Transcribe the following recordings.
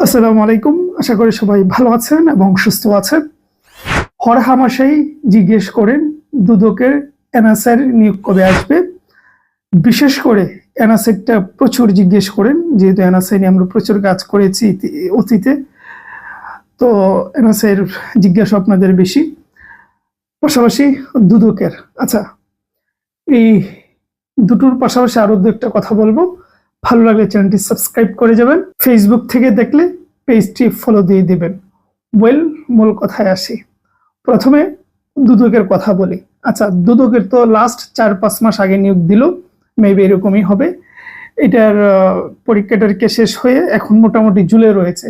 আসসালামু আলাইকুম। আশা করি সবাই ভালো আছেন এবং সুস্থ আছেন। হর হামেশাই জিজ্ঞেস করেন দুদকের এনএসআর নিয়োগ কবে আসবে। বিশেষ করে এনএসআরটা প্রচুর জিজ্ঞেস করেন, যেহেতু এনএসআর নিয়ে আমরা প্রচুর কাজ করেছি অতীতে। তো এনএসআর জিজ্ঞাসা আপনাদের বেশি, পাশাপাশি দুদকের। আচ্ছা, এই দুটোর পাশাপাশি আরো দু একটা কথা বলবো। ভালো লাগলে চ্যানেলটি সাবস্ক্রাইব করে যাবেন। ফেসবুক থেকে দেখলে পেজটি ফলো দিয়ে দিবেন। মূল কথায় আসি। প্রথমে দুদকের কথা বলি। আচ্ছা, দুদকের তো লাস্ট 4-5 মাস আগে নিয়োগ দিল, মেবি এরকমই হবে। এটার পরীক্ষাটার কে শেষ হয়ে এখন মোটামুটি ঝুলে রয়েছে।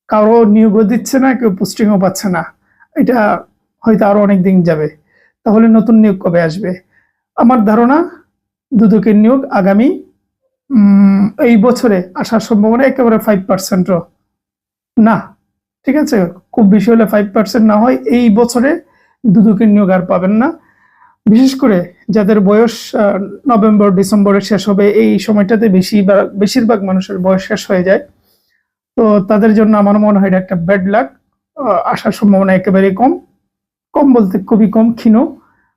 কারো নিয়োগও দিচ্ছে না, কেউ পোস্টিংও পাচ্ছে না। এটা হয়তো আরো অনেক দিন যাবে। তাহলে নতুন নিয়োগ কবে আসবে? আমার ধারণা দুদকের নিয়োগ আগামী এই বছরে আসার সম্ভাবনা একেবারে 5%ও না। ঠিক আছে, খুব বেশি হলে 5% না হয় এই বছরে দুদকের নিয়োগ আর পাবেন না। বিশেষ করে যাদের বয়স নভেম্বর ডিসেম্বরে শেষ হবে, এই সময়টাতে বেশিরভাগ মানুষের বয়স শেষ হয়ে যায়। তো তাদের জন্য আমার মনে হয় এটা একটা ব্যাড লাক। আসার সম্ভাবনা একেবারে কম, কম বলতে খুবই কম, ক্ষীণ।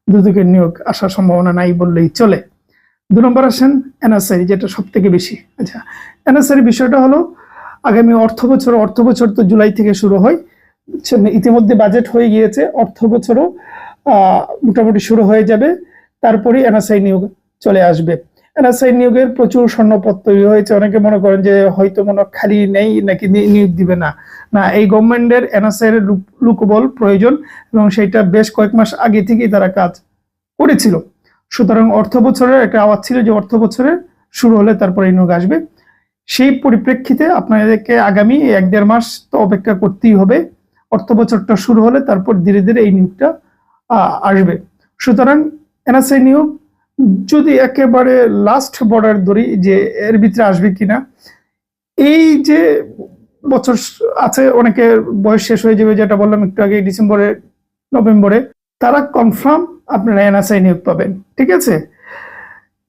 দুদকের নিয়োগ আসার সম্ভাবনা নাই বললেই চলে। 2 নম্বর আসেন এনএসআই, যেটা সব থেকে বেশি। আচ্ছা, এনএসআই বিষয়টা হলো আগামী অর্থ বছর তো জুলাই থেকে শুরু হয়। ইতিমধ্যে বাজেট হয়ে গিয়েছে, অর্থ বছরও মোটামুটি শুরু হয়ে যাবে। তারপরে এনএসআই নিয়োগ চলে আসবে। এনএসআই নিয়োগের প্রচুর স্বর্ণপদ তৈরি হয়েছে। অনেকে মনে করেন যে হয়তো মনে খালি নেই নাকি নিয়োগ দিবে না। না, এই গভর্নমেন্টের এনএসআই এর লোকবল প্রয়োজন এবং সেটা বেশ কয়েক মাস আগে থেকেই তারা কাজ করেছিল। সুতরাং অর্থ বছরের একটা আওয়াজ ছিল যে অর্থ বছরের শুরু হলে তারপরে এই নিয়োগ আসবে। সেই পরিপ্রেক্ষিতে আপনাদেরকে আগামী 1-1.5 মাস তো অপেক্ষা করতেই হবে। অর্থ বছরটা শুরু হলে তারপর ধীরে ধীরে এই নিয়োগটা আসবে। সুতরাং এনএসআই নিয়োগ যদি একেবারে লাস্ট বর্ডার ধরি যে এর ভিতরে আসবে কিনা, এই যে বছর আছে, অনেকের বয়স শেষ হয়ে যাবে, যেটা বললাম একটু আগে, ডিসেম্বরে নভেম্বরে, তারা কনফার্ম আপনারা এনএসআই নিয়োগ পাবেন। ঠিক আছে,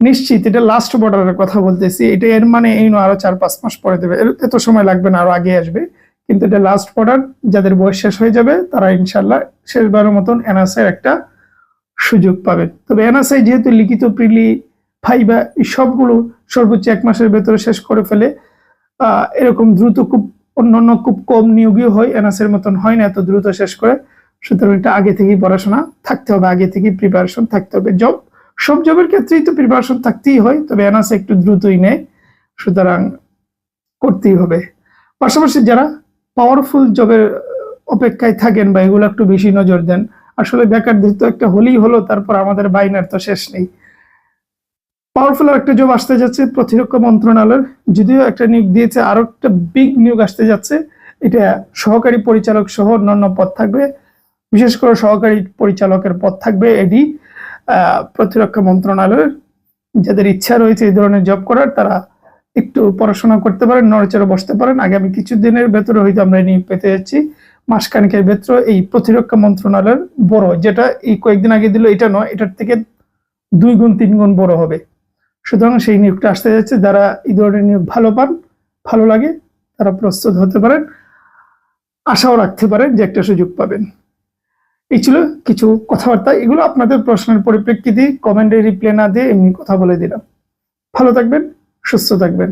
নিশ্চিত। এটা লাস্ট বর্ডারের কথা বলতেছি। এটা এর মানে এই নয় আরো 4-5 মাস পরে দেবে, এত সময় লাগবে না, আরো আগে আসবে। কিন্তু এটা লাস্ট বর্ডার। যাদের বয়স শেষ হয়ে যাবে তারা ইনশাল্লাহ শেষবারের মতন এনএসআই একটা সুযোগ পাবেন। তবে এনএসআই যেহেতু লিখিত, প্রিলি, ভাইবা এই সবগুলো সর্বোচ্চ 1 মাসের ভেতরে শেষ করে ফেলে, এরকম দ্রুত অন্যান্য খুব কম নিয়োগই হয়, এনএসআই এর মতন হয় না এত দ্রুত শেষ করে। সুতরাং এটা আগে থেকেই পড়াশোনা থাকতে হবে, আগে থেকেই প্রিপারেশন থাকতে হবে। সব জবের ক্ষেত্রেই তো প্রিপারেশন থাকতেই হয়, তবে এনএসআই একটু দ্রুতই নেয়, সুতরাং করতেই হবে। পাশাপাশি যারা পাওয়ারফুল জবের অপেক্ষায় থাকেন বা এগুলো একটু বেশি নজর দেন, আসলে বেকারদের তো একটা হলেই হলো, তারপর আমাদের বাইনার তো শেষ নেই। পাওয়ারফুল একটা জব আসতে যাচ্ছে প্রতিরক্ষা মন্ত্রণালয়ের, যদিও একটা নিয়োগ দিয়েছে, আরো একটা বিগ নিয়োগ আসতে যাচ্ছে। এটা সহকারী পরিচালক সহ অন্যান্য পদ থাকবে। বিশেষ করে সহকারী পরিচালকের পদ থাকবে এডি প্রতিরক্ষা মন্ত্রণালয়ের। যাদের ইচ্ছা রয়েছে এই ধরনের জব করার, তারা একটু পড়াশোনা করতে পারেন, নড়েচড়ে বসতে পারেন। আগামী কিছুদিনের ভেতরে হয়তো আমরা নিয়োগ পেতে যাচ্ছি। মাসখানেকের ভেতরে এই প্রতিরক্ষা মন্ত্রণালয়ের বড়, যেটা এই কয়েকদিন আগে দিল এটা নয়, এটার থেকে 2 গুণ 3 গুণ বড় হবে। সুতরাং সেই নিয়োগটা আসতে যাচ্ছে। যারা এই ধরনের নিয়োগ ভালো পান, ভালো লাগে, তারা প্রস্তুত হতে পারেন, আশাও রাখতে পারেন যে একটা সুযোগ পাবেন। এই ছিল কিছু কথাবার্তা। এগুলো আপনাদের প্রশ্নের পরিপ্রেক্ষিতে কমেন্টে রিপ্লাই না দিয়ে এমনি কথা বলে দিলাম। ভালো থাকবেন, সুস্থ থাকবেন।